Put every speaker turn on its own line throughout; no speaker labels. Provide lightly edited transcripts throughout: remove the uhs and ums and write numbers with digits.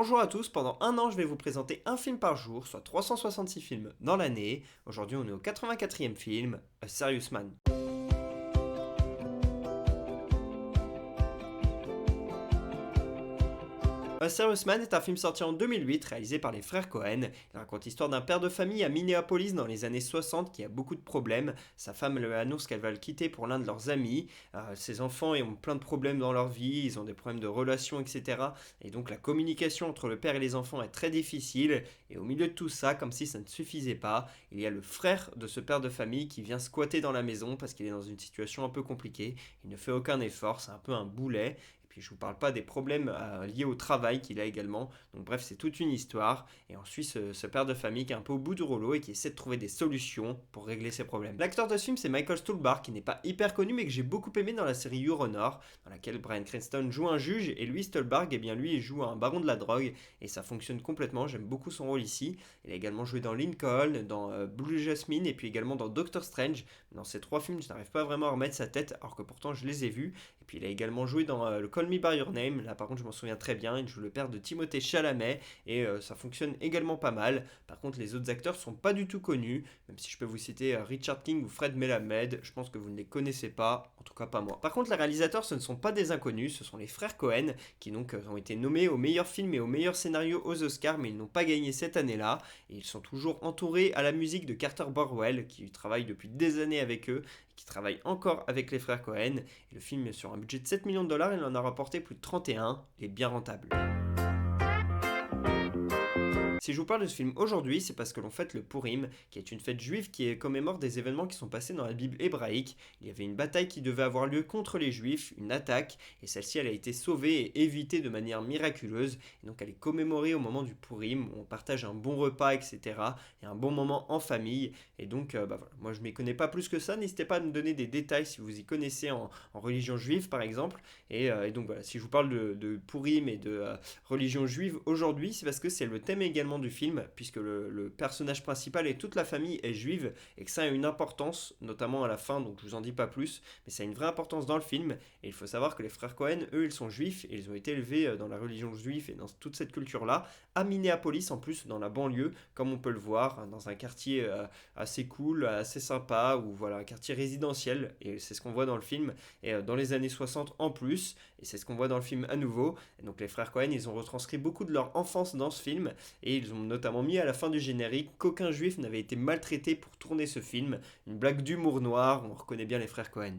Bonjour à tous, pendant un an je vais vous présenter un film par jour, soit 366 films dans l'année. Aujourd'hui on est au 84e film, A Serious Man. A Serious Man est un film sorti en 2008, réalisé par les frères Cohen. Il raconte l'histoire d'un père de famille à Minneapolis dans les années 60 qui a beaucoup de problèmes. Sa femme lui annonce qu'elle va le quitter pour l'un de leurs amis. Ses enfants ont plein de problèmes dans leur vie, ils ont des problèmes de relations, etc. Et donc la communication entre le père et les enfants est très difficile. Et au milieu de tout ça, comme si ça ne suffisait pas, il y a le frère de ce père de famille qui vient squatter dans la maison parce qu'il est dans une situation un peu compliquée. Il ne fait aucun effort, c'est un peu un boulet. Puis je vous parle pas des problèmes liés au travail qu'il a également. Donc bref, c'est toute une histoire. Et ensuite, ce père de famille qui est un peu au bout du rouleau et qui essaie de trouver des solutions pour régler ses problèmes. L'acteur de ce film, c'est Michael Stuhlbarg, qui n'est pas hyper connu, mais que j'ai beaucoup aimé dans la série Your Honor, dans laquelle Bryan Cranston joue un juge, et lui, Stuhlbarg, eh bien lui, il joue un baron de la drogue, et ça fonctionne complètement. J'aime beaucoup son rôle ici. Il a également joué dans Lincoln, dans Blue Jasmine, et puis également dans Doctor Strange. Dans ces trois films, je n'arrive pas vraiment à remettre sa tête, alors que pourtant je les ai vus. Et puis il a également joué dans le Call Me By Your Name, là par contre je m'en souviens très bien, il joue le père de Timothée Chalamet et ça fonctionne également pas mal. Par contre les autres acteurs sont pas du tout connus, même si je peux vous citer Richard King ou Fred Melamed, je pense que vous ne les connaissez pas, en tout cas pas moi. Par contre les réalisateurs ce ne sont pas des inconnus, ce sont les frères Cohen qui donc ont été nommés au meilleur film et au meilleur scénario aux Oscars, mais ils n'ont pas gagné cette année-là et ils sont toujours entourés à la musique de Carter Burwell qui travaille depuis des années avec eux, qui travaille encore avec les frères Cohen. Et le film est sur un budget de 7 millions de dollars, il en a rapporté plus de 31, il est bien rentable. Si je vous parle de ce film aujourd'hui, c'est parce que l'on fête le Purim, qui est une fête juive qui commémore des événements qui sont passés dans la Bible hébraïque. Il y avait une bataille qui devait avoir lieu contre les Juifs, une attaque, et celle-ci elle a été sauvée et évitée de manière miraculeuse. Et donc elle est commémorée au moment du Purim, où on partage un bon repas, etc. et un bon moment en famille. Et donc, voilà. Moi je ne m'y connais pas plus que ça, n'hésitez pas à me donner des détails si vous y connaissez en religion juive par exemple. Et donc voilà, si je vous parle de Purim et de religion juive aujourd'hui, c'est parce que c'est le thème également du film, puisque le personnage principal et toute la famille est juive, et que ça a une importance, notamment à la fin, donc je vous en dis pas plus, mais ça a une vraie importance dans le film, et il faut savoir que les frères Cohen, eux, ils sont juifs, et ils ont été élevés dans la religion juive et dans toute cette culture-là, à Minneapolis, en plus, dans la banlieue, comme on peut le voir, dans un quartier assez cool, assez sympa, ou voilà, un quartier résidentiel, et c'est ce qu'on voit dans le film, et dans les années 60 en plus, et c'est ce qu'on voit dans le film à nouveau, et donc les frères Cohen, ils ont retranscrit beaucoup de leur enfance dans ce film, et ils ont notamment mis à la fin du générique qu'aucun juif n'avait été maltraité pour tourner ce film, une blague d'humour noir, on reconnaît bien les frères Cohen.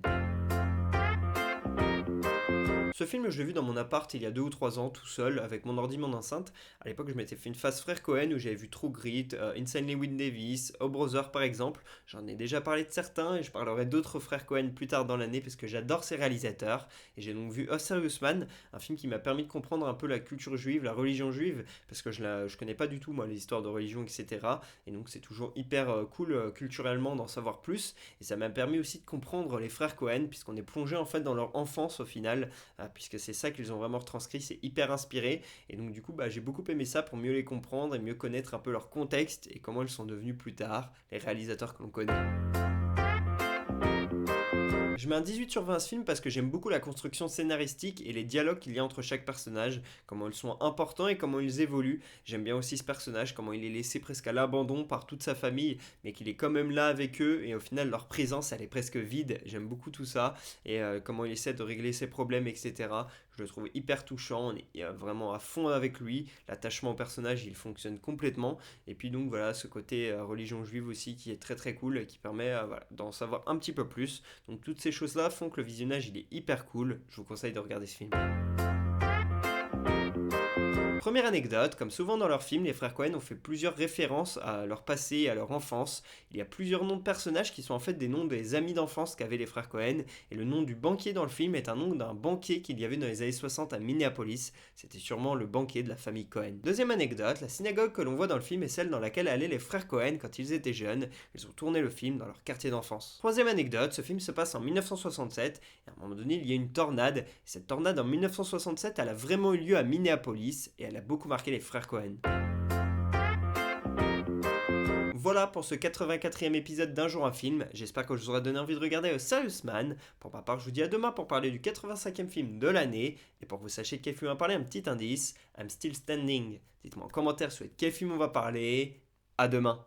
Ce film, je l'ai vu dans mon appart il y a 2 ou 3 ans, tout seul, avec mon ordi, mon enceinte. À l'époque, je m'étais fait une phase frère Cohen où j'avais vu True Grit, Insanely Win Davis, Oh Brother par exemple. J'en ai déjà parlé de certains et je parlerai d'autres frères Cohen plus tard dans l'année parce que j'adore ces réalisateurs. Et j'ai donc vu A Serious Man, un film qui m'a permis de comprendre un peu la culture juive, la religion juive, parce que je connais pas du tout moi les histoires de religion, etc. Et donc c'est toujours hyper cool culturellement d'en savoir plus. Et ça m'a permis aussi de comprendre les frères Cohen puisqu'on est plongé en fait dans leur enfance au final. Puisque c'est ça qu'ils ont vraiment retranscrit, c'est hyper inspiré, et donc du coup j'ai beaucoup aimé ça pour mieux les comprendre et mieux connaître un peu leur contexte et comment ils sont devenus plus tard les réalisateurs que l'on connaît. Je mets un 18 sur 20 à ce film parce que j'aime beaucoup la construction scénaristique et les dialogues qu'il y a entre chaque personnage, comment ils sont importants et comment ils évoluent. J'aime bien aussi ce personnage, comment il est laissé presque à l'abandon par toute sa famille, mais qu'il est quand même là avec eux et au final leur présence elle est presque vide. J'aime beaucoup tout ça et comment il essaie de régler ses problèmes, etc. Je le trouve hyper touchant, on est vraiment à fond avec lui, l'attachement au personnage il fonctionne complètement et puis donc voilà ce côté religion juive aussi qui est très très cool et qui permet voilà, d'en savoir un petit peu plus. Donc toutes ces choses-là font que le visionnage il est hyper cool, je vous conseille de regarder ce film. Première anecdote, comme souvent dans leurs films, les frères Cohen ont fait plusieurs références à leur passé et à leur enfance. Il y a plusieurs noms de personnages qui sont en fait des noms des amis d'enfance qu'avaient les frères Cohen, et le nom du banquier dans le film est un nom d'un banquier qu'il y avait dans les années 60 à Minneapolis. C'était sûrement le banquier de la famille Cohen. Deuxième anecdote, la synagogue que l'on voit dans le film est celle dans laquelle allaient les frères Cohen quand ils étaient jeunes. Ils ont tourné le film dans leur quartier d'enfance. Troisième anecdote, ce film se passe en 1967, et à un moment donné il y a une tornade, et cette tornade en 1967 elle a vraiment eu lieu à Minneapolis, et elle a beaucoup marqué les frères Cohen. Voilà pour ce 84e épisode d'Un jour un film. J'espère que je vous aurai donné envie de regarder Serious Man. Pour ma part, je vous dis à demain pour parler du 85e film de l'année. Et pour que vous sachiez de quel film on va parler, un petit indice, I'm Still Standing. Dites-moi en commentaire sur quel film on va parler. À demain.